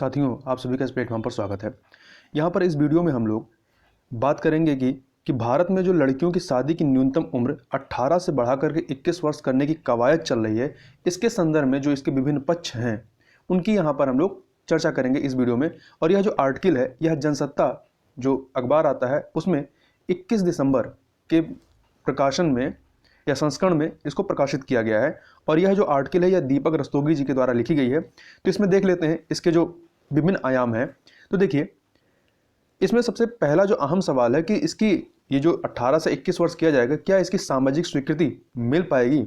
साथियों, आप सभी का इस प्लेटफॉर्म पर स्वागत है। यहाँ पर इस वीडियो में हम लोग बात करेंगे कि भारत में जो लड़कियों की शादी की न्यूनतम उम्र 18 से बढ़ा करके 21 वर्ष करने की कवायद चल रही है, इसके संदर्भ में जो इसके विभिन्न पक्ष हैं उनकी यहाँ पर हम लोग चर्चा करेंगे इस वीडियो में। और यह जो आर्टिकल है, यह जनसत्ता जो अखबार आता है उसमें 21 दिसंबर के प्रकाशन में या संस्करण में इसको प्रकाशित किया गया है। और यह जो आर्टिकल है यह दीपक रस्तोगी जी के द्वारा लिखी गई है। तो इसमें देख लेते हैं इसके जो विभिन्न आयाम हैं। तो देखिए, इसमें सबसे पहला जो अहम सवाल है कि इसकी ये जो 18 से 21 वर्ष किया जाएगा, क्या इसकी सामाजिक स्वीकृति मिल पाएगी।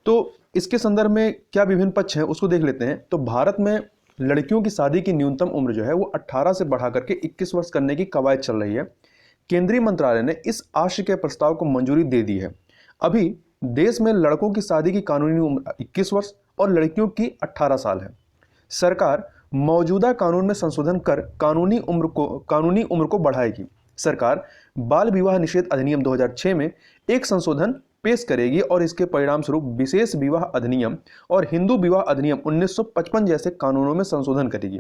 तो इसके संदर्भ में क्या विभिन्न पक्ष हैं उसको देख लेते हैं। तो भारत में लड़कियों की शादी की न्यूनतम उम्र जो है वो 18 से बढ़ा करके 21 वर्ष करने की कवायद चल रही है। केंद्रीय मंत्रालय ने इस आशय के प्रस्ताव को मंजूरी दे दी है। अभी देश में लड़कों की शादी की कानूनी उम्र 21 वर्ष और लड़कियों की 18 साल है। सरकार मौजूदा कानून में संशोधन कर कानूनी उम्र को बढ़ाएगी। सरकार बाल विवाह निषेध अधिनियम 2006 में एक संशोधन पेश करेगी और इसके परिणाम स्वरूप विशेष विवाह अधिनियम और हिंदू विवाह अधिनियम 1955 जैसे कानूनों में संशोधन करेगी।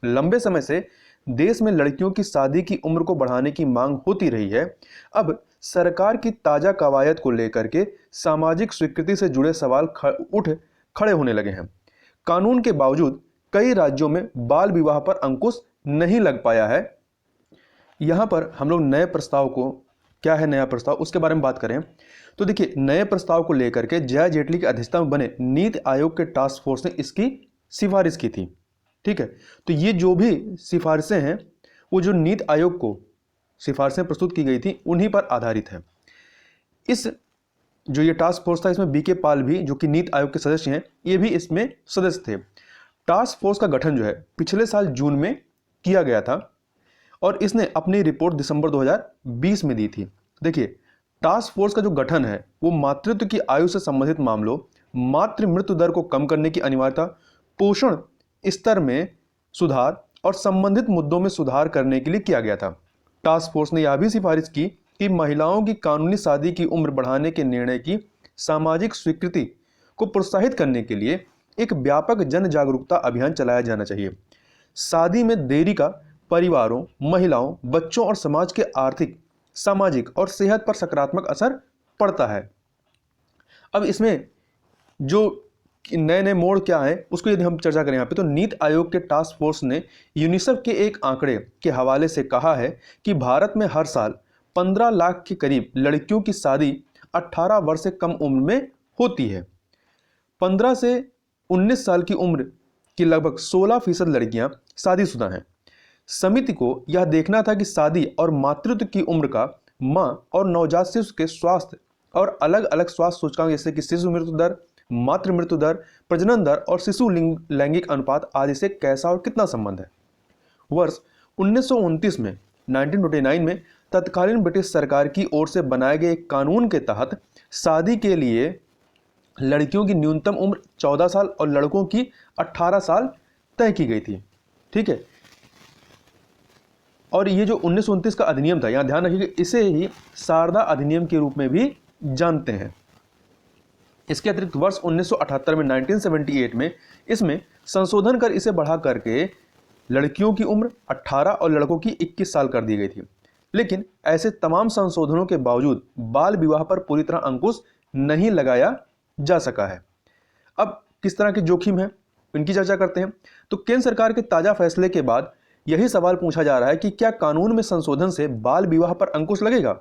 लंबे समय से देश में लड़कियों की शादी की उम्र को बढ़ाने की मांग होती रही है। अब सरकार की ताजा कवायद को लेकर के सामाजिक स्वीकृति से जुड़े सवाल खड़े होने लगे हैं। कानून के बावजूद कई राज्यों में बाल विवाह पर अंकुश नहीं लग पाया है। यहां पर हम लोग नए प्रस्ताव को, क्या है नया प्रस्ताव, उसके बारे में बात करें तो देखिए, नए प्रस्ताव को लेकर के जया जेटली की अध्यक्षता में बने नीति आयोग के टास्क फोर्स ने इसकी सिफारिश की थी। ठीक है, तो ये जो भी सिफारिशें हैं वो जो नीति आयोग को सिफारिशें प्रस्तुत की गई थी उन्हीं पर आधारित है। इस जो ये टास्क फोर्स था इसमें बीके पाल भी, जो कि नीति आयोग के सदस्य हैं, ये भी इसमें सदस्य थे। टास्क फोर्स का गठन जो है पिछले साल जून में किया गया था और इसने अपनी रिपोर्ट दिसंबर 2020 में दी थी। देखिए, टास्क फोर्स का जो गठन है वो मातृत्व की आयु से संबंधित मामलों, मातृ मृत्यु दर को कम करने की अनिवार्यता, पोषण स्तर में सुधार और संबंधित मुद्दों में सुधार करने के लिए किया गया था। टास्क फोर्स ने यह भी सिफारिश की कि महिलाओं की कानूनी शादी की उम्र बढ़ाने के निर्णय की सामाजिक स्वीकृति को प्रोत्साहित करने के लिए एक व्यापक जन जागरूकता अभियान चलाया जाना चाहिए। शादी में देरी का परिवारों, महिलाओं, बच्चों और समाज के आर्थिक, सामाजिक और सेहत पर सकारात्मक असर पड़ता है। अब इसमें जो नए नए मोड़ क्या है उसको यदि हम चर्चा करें यहाँ पे, तो नीति आयोग के टास्क फोर्स ने यूनिसेफ के एक आंकड़े के हवाले से कहा है कि भारत में हर साल 15 लाख के करीब लड़कियों की शादी 18 वर्ष से कम उम्र में होती है। 15 से 19 साल की उम्र की लगभग 16% लड़कियां शादीशुदा हैं। समिति को यह देखना था कि शादी और मातृत्व की उम्र का मां और नवजात शिशु के स्वास्थ्य और अलग अलग स्वास्थ्य सूचकांक जैसे कि शिशु मृत्यु दर, मातृ मृत्यु दर, प्रजनन दर और शिशु लैंगिक अनुपात आदि से कैसा और कितना संबंध है। वर्ष 1929 में 1929 में तत्कालीन ब्रिटिश सरकार की ओर से बनाए गए एक कानून के तहत शादी के लिए लड़कियों की न्यूनतम उम्र 14 साल और लड़कों की 18 साल तय की गई थी। ठीक है, और ये जो 1929 का अधिनियम था, यहां ध्यान रखिए, इसे ही शारदा अधिनियम के रूप में भी जानते हैं। इसके अतिरिक्त वर्ष 1978 में 1978 में इसमें संशोधन कर इसे बढ़ा करके लड़कियों की उम्र 18 और लड़कों की 21 साल कर दी गई थी। लेकिन ऐसे तमाम संशोधनों के बावजूद बाल विवाह पर पूरी तरह अंकुश नहीं लगाया जा सका है। अब किस तरह के जोखिम है इनकी चर्चा करते हैं। तो केंद्र सरकार के ताजा फैसले के बाद यही सवाल पूछा जा रहा है कि क्या कानून में संशोधन से बाल विवाह पर अंकुश लगेगा।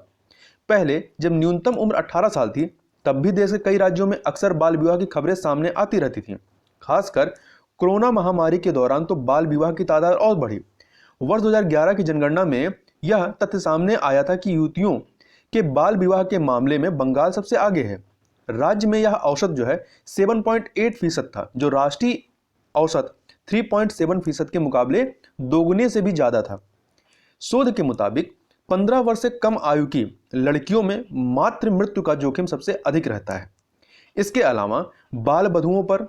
पहले जब न्यूनतम उम्र 18 साल थी तब भी देश के कई राज्यों में अक्सर बाल विवाह की खबरें सामने आती रहती थीं। खासकर कोरोना महामारी के दौरान तो बाल विवाह की तादाद और बढ़ी। वर्ष 2011 की जनगणना में यह तथ्य सामने आया था कि युवतियों के बाल विवाह के मामले में बंगाल सबसे आगे है। राज्य में यह औसत जो है 7.8% था, जो राष्ट्रीय औसत 3.7% के मुकाबले दोगुने से भी ज्यादा था। शोध के मुताबिक 15 वर्ष से कम आयु की लड़कियों में मातृ मृत्यु का जोखिम सबसे अधिक रहता है। इसके अलावा बाल बधुओं पर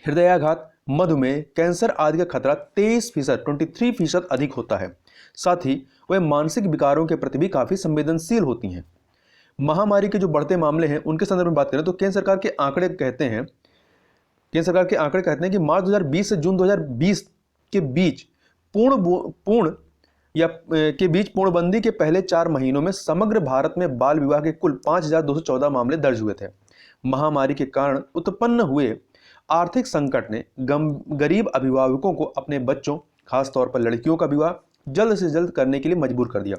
हृदयाघात, मधुमेह, कैंसर आदि का खतरा 23% अधिक होता है। साथ ही वह मानसिक विकारों के प्रति भी काफी संवेदनशील होती हैं। महामारी के जो बढ़ते मामले हैं उनके संदर्भ में बात करें तो केंद्र सरकार के आंकड़े कहते हैं कि मार्च 2020 से जून 2020 के बीच पूर्णबंदी के पहले 4 महीनों में समग्र भारत में बाल विवाह के कुल 5,214 मामले दर्ज हुए थे। महामारी के कारण उत्पन्न हुए आर्थिक संकट ने गरीब अभिभावकों को अपने बच्चों, खासतौर पर लड़कियों का विवाह जल्द से जल्द करने के लिए मजबूर कर दिया।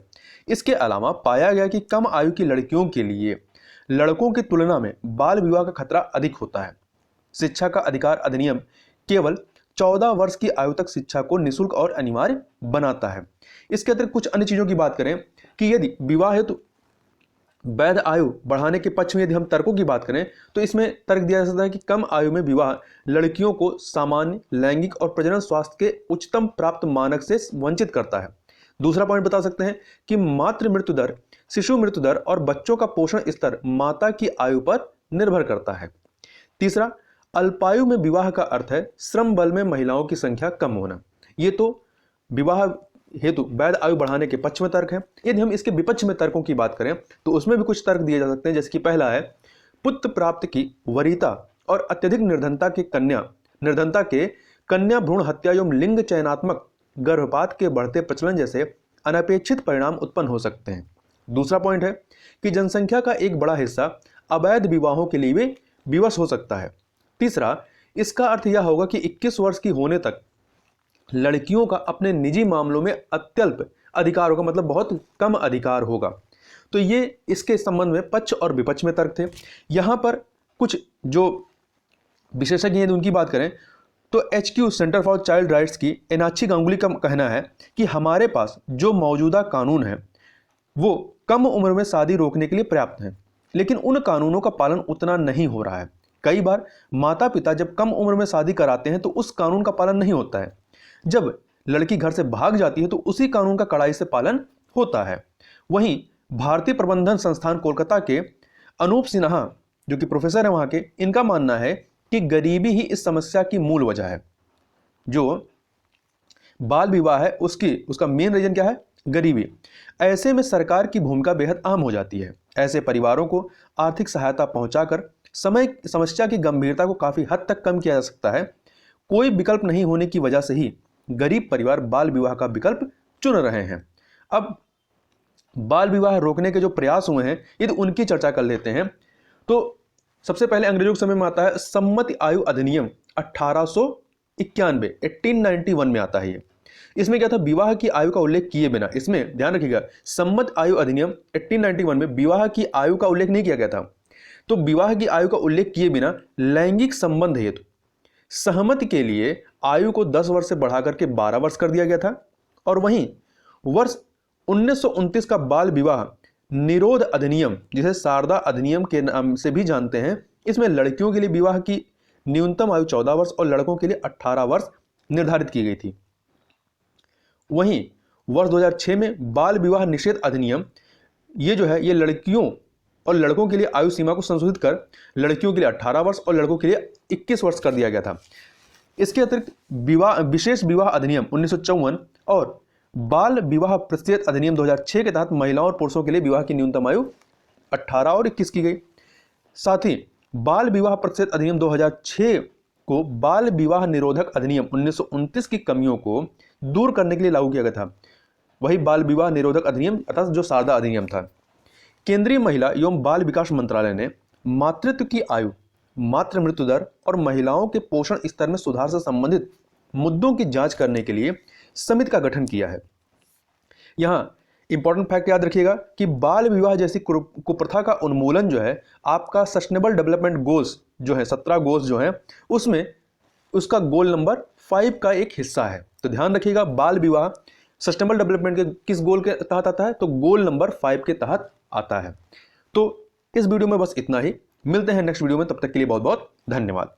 इसके अलावा पाया गया कि कम आयु की लड़कियों के लिए लड़कों की तुलना में बाल विवाह का खतरा अधिक होता है। शिक्षा का अधिकार अधिनियम केवल 14 वर्ष की आयु तक शिक्षा को निःशुल्क और अनिवार्य बनाता है। इसके अतिरिक्त कुछ अन्य चीजों की बात करें कि यदि विवाह हेतु वैध आयु बढ़ाने के पक्ष में यदि हम तर्कों की बात करें तो इसमें तर्क दिया जा सकता है कि कम आयु में विवाह लड़कियों को सामान्य लैंगिक और प्रजनन स्वास्थ्य के उच्चतम प्राप्त मानक से वंचित करता है। दूसरा पॉइंट बता सकते हैं कि मातृ मृत्यु दर, शिशु मृत्यु दर और बच्चों का पोषण स्तर माता की आयु पर निर्भर करता है। तीसरा, अल्पायु में विवाह का अर्थ है श्रम बल में महिलाओं की संख्या कम होना। ये तो विवाह हेतु वैध आयु बढ़ाने के पक्ष में तर्क है। यदि हम इसके विपक्ष में तर्कों की बात करें तो उसमें भी कुछ तर्क दिए जा सकते हैं, जैसे कि पहला है पुत्र प्राप्ति की वरीयता और अत्यधिक निर्धनता के कन्या भ्रूण हत्या एवं लिंग चयनात्मक गर्भपात के बढ़ते प्रचलन जैसे अनपेक्षित परिणाम उत्पन्न हो सकते हैं। दूसरा पॉइंट है कि जनसंख्या का एक बड़ा हिस्सा अवैध विवाहों के लिए भी विवश हो सकता है। तीसरा, इसका अर्थ यह होगा कि 21 वर्ष की होने तक लड़कियों का अपने निजी मामलों में अत्यल्प अधिकार होगा, मतलब बहुत कम अधिकार होगा। तो ये इसके संबंध में पक्ष और विपक्ष में तर्क थे। यहाँ पर कुछ जो विशेषज्ञ हैं उनकी बात करें तो HQ centre for child rights की एनाची गांगुली का कहना है कि हमारे पास जो मौजूदा कानून है वो कम उम्र में शादी रोकने के लिए पर्याप्त है, लेकिन उन कानूनों का पालन उतना नहीं हो रहा है। कई बार माता पिता जब कम उम्र में शादी कराते हैं तो उस कानून का पालन नहीं होता है। जब लड़की घर से भाग जाती है तो उसी कानून का कड़ाई से पालन होता है। वहीं भारतीय प्रबंधन संस्थान कोलकाता के अनूप सिन्हा जो कि प्रोफेसर है वहां के, इनका मानना है कि गरीबी ही इस समस्या की मूल वजह है। जो बाल विवाह है उसका मेन रीजन क्या है? गरीबी। ऐसे में सरकार की भूमिका बेहद अहम हो जाती है। ऐसे परिवारों को आर्थिक सहायता पहुंचाकर समस्या की गंभीरता को काफी हद तक कम किया जा सकता है। कोई विकल्प नहीं होने की वजह से ही गरीब परिवार बाल विवाह का विकल्प चुन रहे हैं। अब बाल विवाह रोकने के जो प्रयास हुए हैं यदि उनकी चर्चा कर लेते हैं तो सबसे पहले अंग्रेजों के समय में आता है सम्मति आयु अधिनियम 1891 में आता है ये। इसमें क्या था? विवाह की आयु का उल्लेख किए बिना, इसमें ध्यान रखिएगा, सम्मत आयु अधिनियम 1891 में विवाह की आयु का उल्लेख नहीं किया गया था। तो विवाह की आयु का उल्लेख किए बिना लैंगिक संबंध हेतु सहमति के लिए आयु को 10 वर्ष से बढ़ाकर के 12 वर्ष कर दिया गया था। और वहीं वर्ष 1929 का बाल विवाह निरोध अधिनियम, जिसे शारदा अधिनियम के नाम से भी जानते हैं, इसमें लड़कियों के लिए विवाह की न्यूनतम आयु 14 वर्ष और लड़कों के लिए 18 वर्ष निर्धारित की गई थी। वहीं वर्ष 2006 में बाल विवाह निषेध अधिनियम, ये जो है ये लड़कियों और लड़कों के लिए आयु सीमा को संशोधित कर लड़कियों के लिए 18 वर्ष और लड़कों के लिए 21 वर्ष कर दिया गया था। इसके अतिरिक्त विशेष विवाह अधिनियम 1954 और बाल विवाह प्रतिषेध अधिनियम 2006 के तहत महिलाओं और पुरुषों के लिए विवाह की न्यूनतम आयु 18 और 21 की गई। साथ ही बाल विवाह प्रतिषेध अधिनियम 2006 को बाल विवाह निरोधक अधिनियम 1929 की कमियों को दूर करने के लिए लागू किया गया था। वही बाल विवाह निरोधक अधिनियम अर्थात जो शारदा अधिनियम था। केंद्रीय महिला एवं बाल विकास मंत्रालय ने मातृत्व की आयु, मातृ मृत्यु दर और महिलाओं के पोषण स्तर में सुधार से संबंधित मुद्दों की जांच करने के लिए समिति का गठन किया है। यहां इंपॉर्टेंट फैक्ट याद रखिएगा कि बाल विवाह जैसी कुप्रथा का उन्मूलन जो है आपका सस्टेनेबल डेवलपमेंट गोल्स जो है 17 गोल्स जो है उसमें उसका गोल नंबर 5 का एक हिस्सा है। तो ध्यान रखिएगा बाल विवाह सस्टेनेबल डेवलपमेंट के किस गोल के तहत आता है? तो गोल नंबर 5 के तहत आता है। तो इस वीडियो में बस इतना ही। मिलते हैं नेक्स्ट वीडियो में, तब तक के लिए बहुत बहुत धन्यवाद।